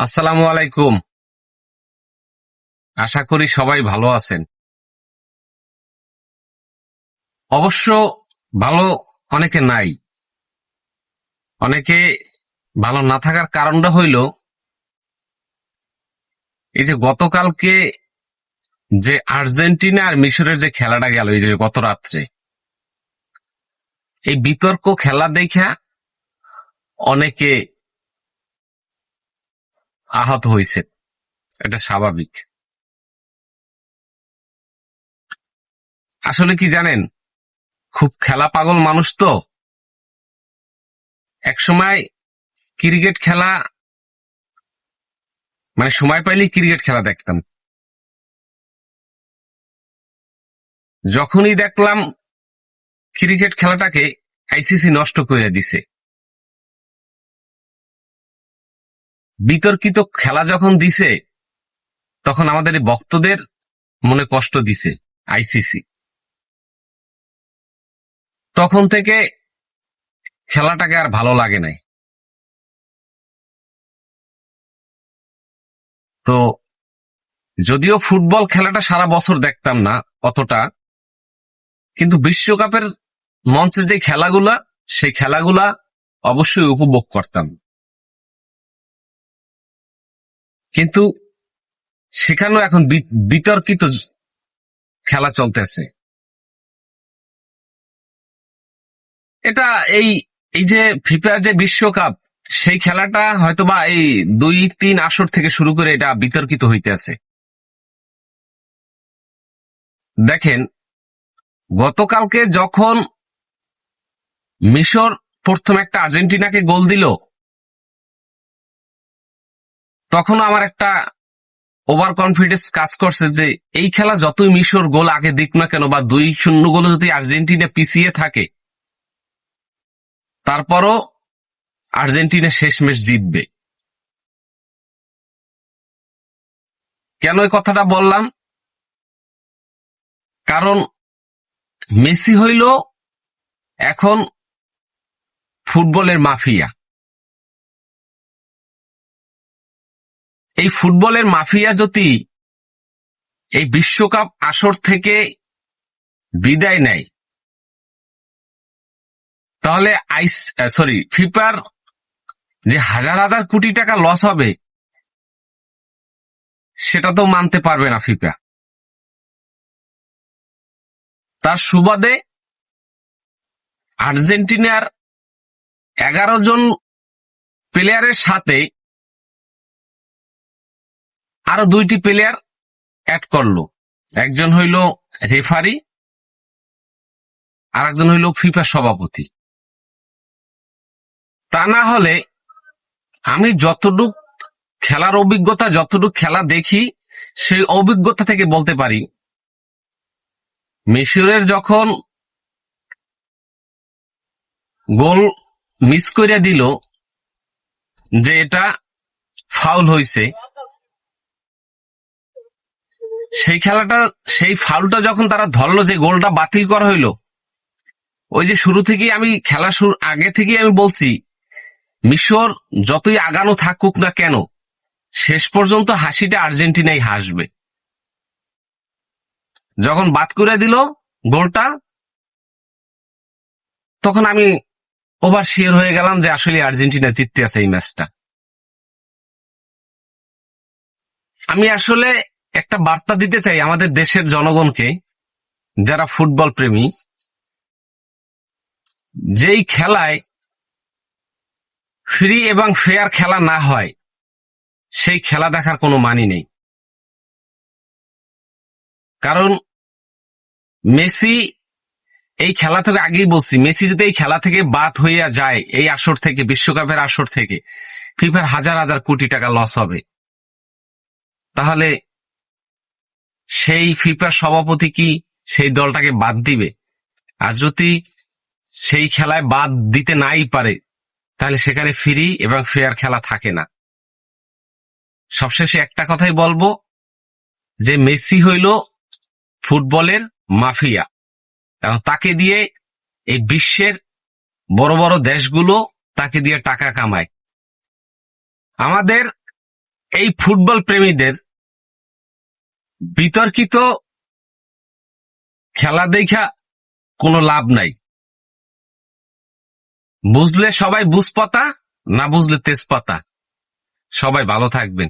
আসসালামু আলাইকুম। আশা করি সবাই ভালো আছেন। অবশ্য ভালো অনেকে নাই। অনেকে ভালো না থাকার কারণটা হইল এই যে গতকালকে যে আর্জেন্টিনা আর মিশরের যে খেলাটা গেল, এই যে গত রাত্রে এই বিতর্ক খেলা দেখা অনেকে আহত হয়েছে। এটা স্বাভাবিক। আসলে কি জানেন, খুব খেলা পাগল মানুষ তো। একসময় ক্রিকেট খেলা মানে সময় পাইলেই ক্রিকেট খেলা দেখতাম। যখনই দেখলাম ক্রিকেট খেলাটাকে আইসিসি নষ্ট করে দিছে, বিতর্কিত খেলা যখন দিছে, তখন আমাদের এই ভক্তদের মনে কষ্ট দিছে আইসিসি। তখন থেকে খেলাটাকে আর ভালো লাগে নাই। তো যদিও ফুটবল খেলাটা সারা বছর দেখতাম না অতটা, কিন্তু বিশ্বকাপের মঞ্চে যে খেলাগুলা, সেই খেলাগুলা অবশ্যই উপভোগ করতাম। কিন্তু সেখানেও এখন বিতর্কিত খেলা চলতেছে। এটা এই এই যে ফিফার যে বিশ্বকাপ, সেই খেলাটা হয়তোবা এই 2-3 আসর থেকে শুরু করে এটা বিতর্কিত হইতে আছে। দেখেন, গতকালকে যখন মিশর প্রথম একটা আর্জেন্টিনাকে গোল দিল, তখন আমার একটা ওভার কনফিডেন্স কাজ করছে যে এই খেলা যতই মিশর গোল আগে দিক না কেন, বা 2-0 গোলে যদি আর্জেন্টিনা পিছিয়ে থাকে, তারপরও আর্জেন্টিনা শেষমেশ জিতবে। কেন এই কথাটা বললাম? কারণ মেসি হইল এখন ফুটবলের মাফিয়া। এই ফুটবলের মাফিয়া যদি এই বিশ্বকাপ আসর থেকে বিদায় নেয়, তাহলে ফিফার যে হাজার হাজার কোটি টাকা লস হবে, সেটা তো মানতে পারবে না ফিফা। তার সুবাদে আর্জেন্টিনার 11 জন প্লেয়ারের সাথে আরো 2টি প্লেয়ার অ্যাড করলো। একজন হইল রেফারি, আর একজন হইল ফিফা সভাপতি। তা না হলে আমি যতটুক খেলার অভিজ্ঞতা, যতটুক খেলা দেখি, সেই অভিজ্ঞতা থেকে বলতে পারি, মিশরের যখন গোল মিস করে দিল, যে এটা ফাউল হয়েছে, সেই ফাউলটা যখন তারা ধরলো, যে গোলটা বাতিল করা হইলো, ওই যে শুরু থেকেই আমি খেলা শুরু আগে থেকেই আমি বলছি, মিশর যতই আগানো থাকুক না কেন, শেষ পর্যন্ত হাসিটা আর্জেন্টিনাই হাসবে। যখন বাদ করে দিল গোলটা, তখন আমি ওভার শিওর হয়ে গেলাম যে আসলে আর্জেন্টিনা জিততে আছে এই ম্যাচটা। আমি আসলে একটা বার্তা দিতে চাই আমাদের দেশের জনগণকে, যারা ফুটবল প্রেমী, যেই খেলায় ফ্রি এবং ফেয়ার খেলা না হয়, সেই খেলা দেখার কোনো মানি নেই। কারণ মেসি এই খেলা থেকে, আগেই বলছি, মেসি যদি এই খেলা থেকে বাদ হইয়া যায়, এই আসর থেকে, বিশ্বকাপের আসর থেকে, ফিফার হাজার হাজার কোটি টাকা লস হবে। তাহলে সেই ফিফার সভাপতি কি সেই দলটাকে বাদ দিবে? আর যদি সেই খেলায় বাদ দিতে নাই পারে, তাহলে সেখানে ফ্রি এবং ফেয়ার খেলা থাকে না। সবশেষে একটা কথাই বলবো, যে মেসি হইল ফুটবলের মাফিয়া, কারণ তাকে দিয়ে এই বিশ্বের বড় বড় দেশগুলো তাকে দিয়ে টাকা কামায়। আমাদের এই ফুটবল প্রেমীদের বিতর্কিত খেলা দেখা কোনো লাভ নাই। বুঝলে সবাই বুঝপাতা, না বুঝলে তেজপাতা। সবাই ভালো থাকবেন।